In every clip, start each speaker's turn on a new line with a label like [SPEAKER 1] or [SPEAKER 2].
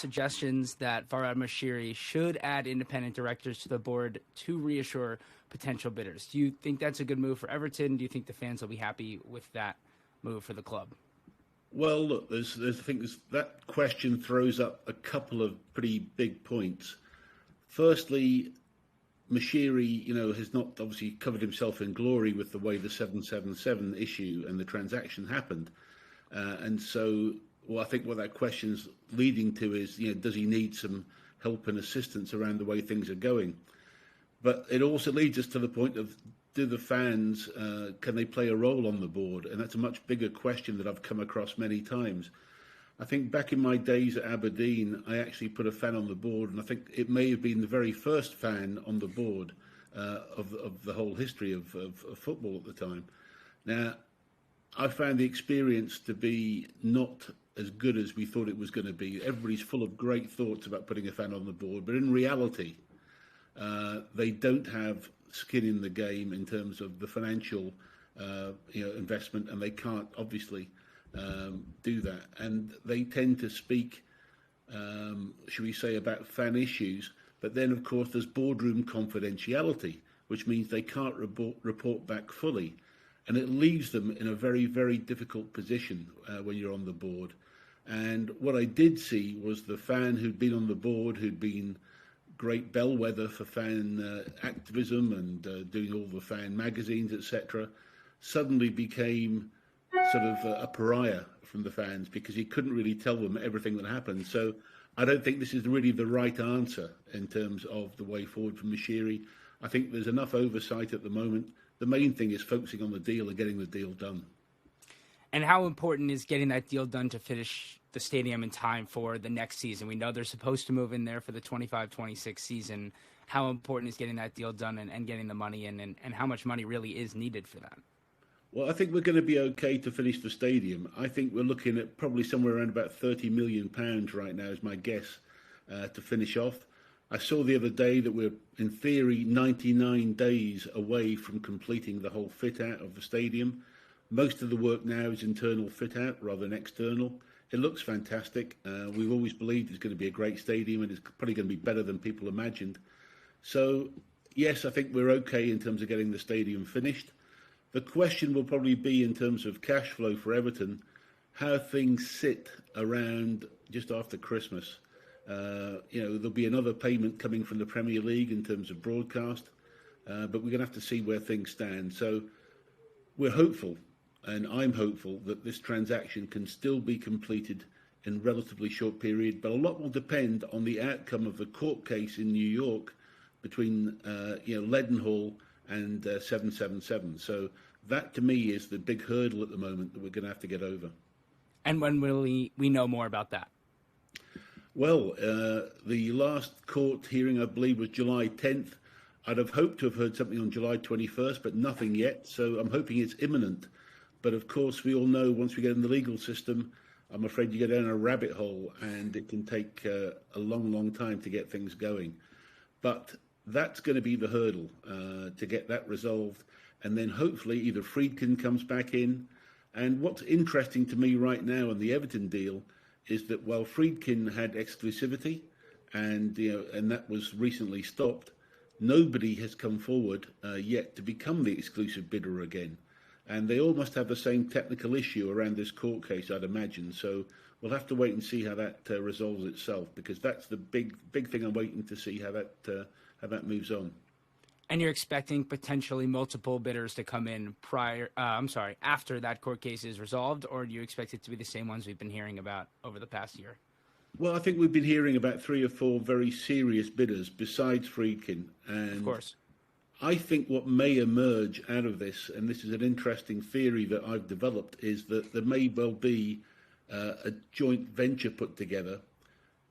[SPEAKER 1] suggestions that Farhad Moshiri should add independent directors to the board to reassure potential bidders. Do you think that's a good move for Everton? Do you think the fans will be happy with that move for the club?
[SPEAKER 2] Well, look, I think that question throws up a couple of pretty big points. Firstly, Moshiri, has not obviously covered himself in glory with the way the 777 issue and the transaction happened. And so, I think what that question's leading to is, does he need some help and assistance around the way things are going? But it also leads us to the point of, do the fans, can they play a role on the board? And that's a much bigger question that I've come across many times. I think back in my days at Aberdeen, I actually put a fan on the board, and I think it may have been the very first fan on the board of the whole history of football at the time. Now, I found the experience to be not as good as we thought it was going to be. Everybody's full of great thoughts about putting a fan on the board, but in reality, they don't have skin in the game in terms of the financial investment, and they can't obviously do that. And they tend to speak, should we say, about fan issues, but then of course there's boardroom confidentiality, which means they can't report back fully. And it leaves them in a very, very difficult position when you're on the board. And what I did see was the fan who'd been on the board, who'd been great bellwether for fan activism and doing all the fan magazines, etc., suddenly became sort of a pariah from the fans because he couldn't really tell them everything that happened. So I don't think this is really the right answer in terms of the way forward for Moshiri. I think there's enough oversight at the moment. The main thing is focusing on the deal and getting the deal done.
[SPEAKER 1] And how important is getting that deal done to finish the stadium in time for the next season? We know they're supposed to move in there for the 25-26 season. How important is getting that deal done and getting the money in, and how much money really is needed for that?
[SPEAKER 2] Well, I think we're going to be okay to finish the stadium. I think we're looking at probably somewhere around about £30 million right now is my guess to finish off. I saw the other day that we're, in theory, 99 days away from completing the whole fit-out of the stadium. Most of the work now is internal fit-out rather than external. It looks fantastic. We've always believed it's going to be a great stadium, and it's probably going to be better than people imagined. So, yes, I think we're okay in terms of getting the stadium finished. The question will probably be, in terms of cash flow for Everton, how things sit around just after Christmas. There'll be another payment coming from the Premier League in terms of broadcast, but we're going to have to see where things stand. So we're hopeful, and I'm hopeful, that this transaction can still be completed in a relatively short period, but a lot will depend on the outcome of the court case in New York between Leadenhall and 777. So that, to me, is the big hurdle at the moment that we're going to have to get over.
[SPEAKER 1] And when will we know more about that?
[SPEAKER 2] Well, the last court hearing, I believe, was July 10th. I'd have hoped to have heard something on July 21st, but nothing yet. So I'm hoping it's imminent. But of course, we all know once we get in the legal system, I'm afraid you go down a rabbit hole, and it can take a long, long time to get things going. But that's going to be the hurdle to get that resolved. And then hopefully either Friedkin comes back in. And what's interesting to me right now on the Everton deal is that while Friedkin had exclusivity and that was recently stopped, nobody has come forward yet to become the exclusive bidder again. And they all must have the same technical issue around this court case, I'd imagine. So we'll have to wait and see how that resolves itself, because that's the big thing I'm waiting to see how that moves on.
[SPEAKER 1] And you're expecting potentially multiple bidders to come in after that court case is resolved, or do you expect it to be the same ones we've been hearing about over the past year?
[SPEAKER 2] Well, I think we've been hearing about 3 or 4 very serious bidders besides Friedkin. And
[SPEAKER 1] of course,
[SPEAKER 2] I think what may emerge out of this, and this is an interesting theory that I've developed, is that there may well be a joint venture put together.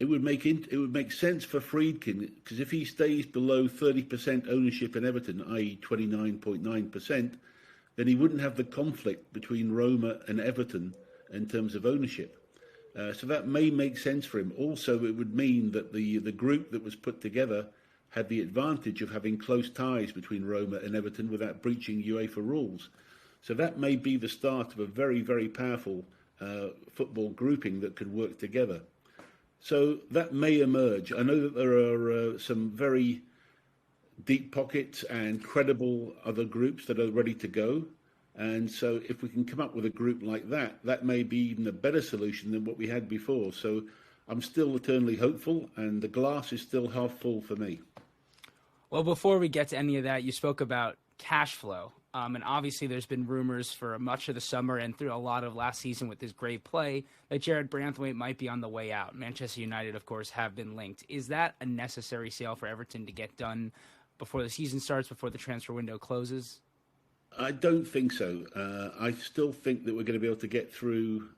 [SPEAKER 2] It would make sense for Friedkin, because if he stays below 30% ownership in Everton, i.e. 29.9%, then he wouldn't have the conflict between Roma and Everton in terms of ownership. So that may make sense for him. Also, it would mean that the group that was put together had the advantage of having close ties between Roma and Everton without breaching UEFA rules. So that may be the start of a very, very powerful football grouping that could work together. So that may emerge. I know that there are some very deep pockets and credible other groups that are ready to go. And so if we can come up with a group like that, that may be even a better solution than what we had before. So I'm still eternally hopeful, and the glass is still half full for me.
[SPEAKER 1] Well, before we get to any of that, you spoke about cash flow. And obviously there's been rumors for much of the summer and through a lot of last season with his great play that Jared Branthwaite might be on the way out. Manchester United, of course, have been linked. Is that a necessary sale for Everton to get done before the season starts, before the transfer window closes?
[SPEAKER 2] I don't think so. I still think that we're going to be able to get through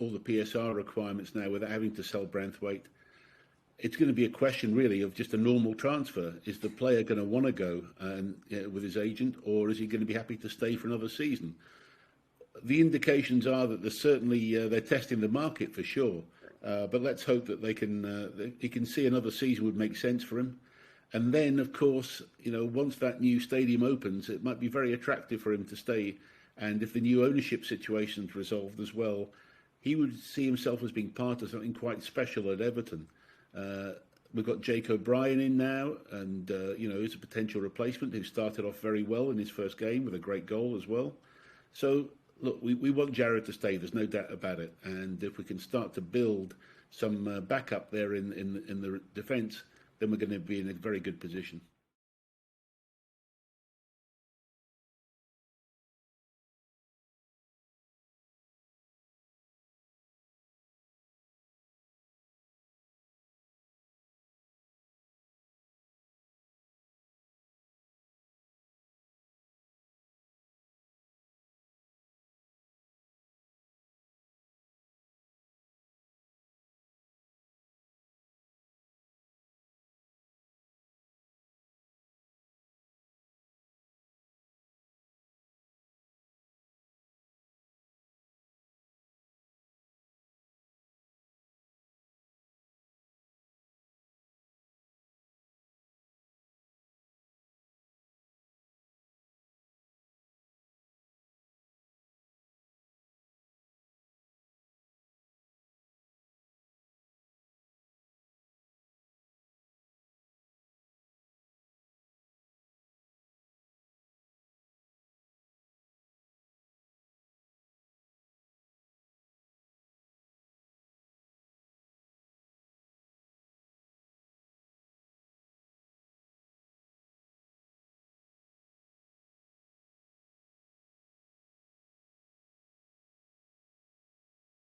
[SPEAKER 2] all the PSR requirements now without having to sell Branthwaite. It's going to be a question, really, of just a normal transfer. Is the player going to want to go with his agent, or is he going to be happy to stay for another season? The indications are that they're testing the market for sure. But let's hope that he can see another season would make sense for him. And then, of course, once that new stadium opens, it might be very attractive for him to stay. And if the new ownership situation is resolved as well, he would see himself as being part of something quite special at Everton. We've got Jake O'Brien in now, and he's a potential replacement who started off very well in his first game with a great goal as well. So, look, we want Jared to stay. There's no doubt about it. And if we can start to build some backup there in the defence, then we're going to be in a very good position.